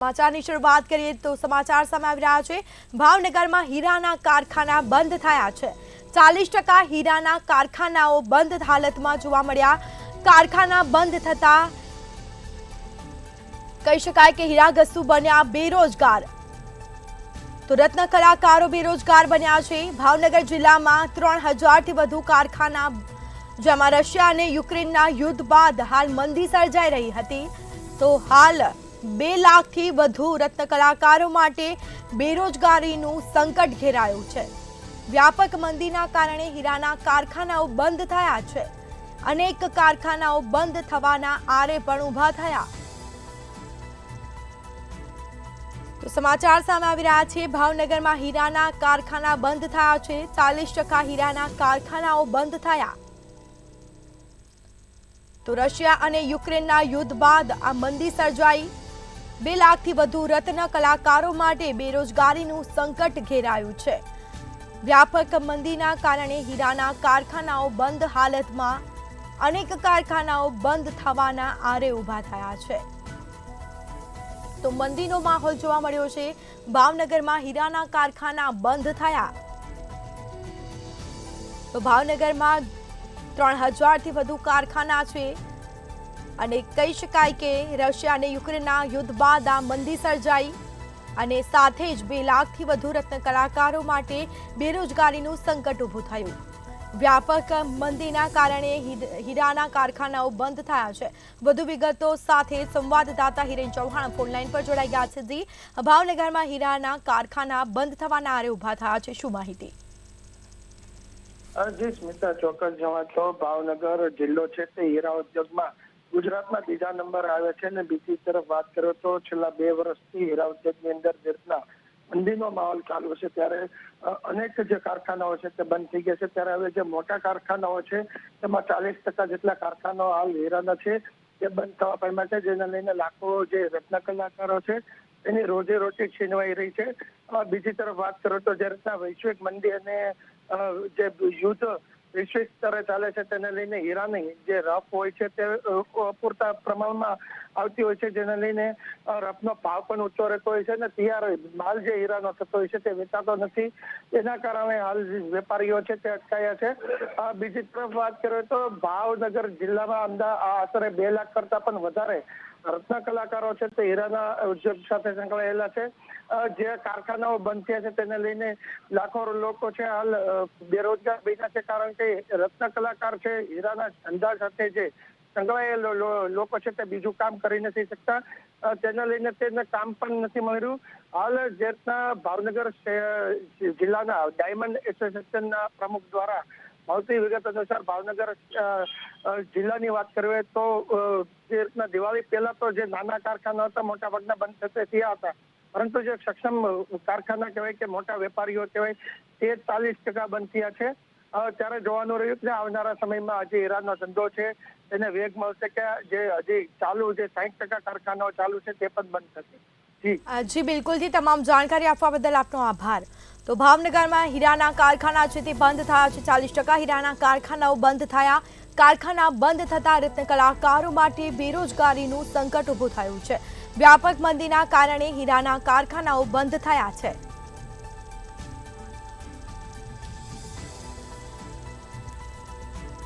સમાચારની શરૂઆત કરીએ તો સમાચાર સામે આવી રહ્યા છે। ભાવનગરમાં હીરાના કારખાના બંધ થયા છે। 40% હીરાના કારખાનાઓ બંધ હાલતમાં જોવા મળ્યા। કારખાના બંધ થતા કહી શકાય કે હીરાઘસુ બન્યા બેરોજગાર। તો રત્ન કલાકારો બેરોજગાર બન્યા છે। ભાવનગર જિલ્લામાં 3000થી વધુ કારખાના, જેમાં રશિયા અને યુક્રેનના યુદ્ધ બાદ હાલ મંદી સર્જાઈ રહી હતી। તો હાલ 2 લાખથી વધુ રત્ન કલાકારો માટે બેરોજગારીનું સંકટ ઘેરાયું છે। વ્યાપક મંદીના કારણે હીરાના કારખાનાઓ બંધ થયા છે। અનેક કારખાનાઓ બંધ થવાના આરે પણ ઊભા થયા। તો સમાચાર સામે આવી રહ્યા છે। ભાવનગરમાં હીરાના કારખાના બંધ થયા છે। 40% હીરાના કારખાનાઓ બંધ થયા। તો રશિયા અને યુક્રેનના યુદ્ધ બાદ આ મંદી સર્જાઈ। 2 લાખથી વધુ રત્ન કલાકારો માટે બેરોજગારીનું સંકટ ઘેરાયું છે। વ્યાપક મંદીના કારણે હીરાના કારખાનાઓ બંધ હાલતમાં, અનેક કારખાનાઓ બંધ થવાના આરે ઊભા થયા છે। તો મંદીનો માહોલ જોવા મળ્યો છે। ભાવનગરમાં હીરાના કારખાના બંધ થયા। તો ભાવનગરમાં 3000થી વધુ કારખાના છે અને કહી શકાય કે રશિયા અને યુક્રેનના યુદ્ધ બાદ આ મંદી સર્જાઈ અને સાથે જ 2 લાખથી વધુ રત્ન કલાકારો માટે બેરોજગારીનું સંકટ ઊભું થયું। વ્યાપક મંદીના કારણે હીરાના કારખાનાઓ બંધ થયા છે। વધુ વિગતો સાથે સંવાદદાતા હિરેન ચૌહાણ ફોનલાઈન પર જોડાઈ ગયા છે। જી, ભાવનગરમાં હીરાના કારખાના બંધ થવાના આરે ઊભા થયા છે, શું માહિતી? જી સ્મિતા, ચોક્કસ જણાવો છો। ભાવનગર જિલ્લો છે તે હીરા ઉદ્યોગમાં ગુજરાતમાં 2જા નંબર આવે છે અને બીજી તરફ વાત કરો તો છેલ્લા 2 વર્ષથી હીરા ઉદ્યોગની અંદર જે રીતના મંદીનો માહોલ ચાલુ છે ત્યારે અનેક જે કારખાનાઓ છે તે બંધ થઈ ગયા છે। ત્યારે હવે જે મોટા કારખાનાઓ છે તેમાં 40% જેટલા કારખાનાઓ હાલ હીરાના છે તે બંધ થવા પામ્યા છે, જેને લઈને લાખો જે રત્ન કલાકારો છે એની રોજી છીનવાઈ રહી છે। બીજી તરફ વાત કરો તો જે રીતના વૈશ્વિક મંદી અને જે યુદ્ધ વૈશ્વિક સ્તરે ચાલે છે તેને લઈને હીરાની જે રફ હોય છે તે અપૂરતા પ્રમાણમાં આવતી હોય છે, જેને લઈને રફનો ભાવ પણ ઊંચો રહેતો હોય છે અને તૈયાર માલ જે હીરાનો થતો હોય છે તે વેચાતો નથી। એના કારણે હાલ વેપારીઓ છે તે અટકાયા છે। બીજી તરફ વાત કરીએ તો ભાવનગર જિલ્લામાં આશરે 2 લાખ કરતા પણ વધારે રત્ન કલાકારો છે તે હીરાના ઉદ્યોગ સાથે સંકળાયેલા છે। જે કારખાનાઓ બંધ થયા છે તેને લઈને લાખો લોકો છે હાલ બેરોજગાર બન્યા છે, કારણ કે રત્ન કલાકાર છે હીરાના ધંધા સાથે જે સંકળાયેલો લોકો છે તે બીજું કામ કરી નથી શકતા। તેને લઈને તેને કામ પણ નથી મળ્યું। હાલ જે રીતના ભાવનગર જિલ્લાના ડાયમંડ એસોસિએશનના પ્રમુખ દ્વારા મળતી વિગત અનુસાર ભાવનગર જિલ્લાની વાત કરીએ તો જે રીતના દિવાળી પહેલા તો જે નાના કારખાના હતા મોટા ભાગના બંધ થયા હતા, પરંતુ જે સક્ષમ કારખાના કહેવાય કે મોટા વેપારીઓ કહેવાય તે 40% બંધ થયા છે। ત્યારે જોવાનું રહ્યું કે આવનારા સમયમાં આજે હીરાનો ધંધો છે તેને વેગ મળશે કે જે હજી ચાલુ જે 60% કારખાનાઓ ચાલુ છે તે પણ બંધ થશે। જી બિલકુલ જી, તમામ જાણકારી આપવા બદલ આપનો આભાર। તો ભાવનગરમાં હીરાના કારખાના છે તે બંધ થયા છે। 40% હીરાના કારખાનાઓ બંધ થયા। કારખાના બંધ થતા રત્ન કલાકારો માટે બેરોજગારીનું સંકટ ઊભું થયું છે। વ્યાપક મંદીના કારણે હીરાના કારખાનાઓ બંધ થયા છે।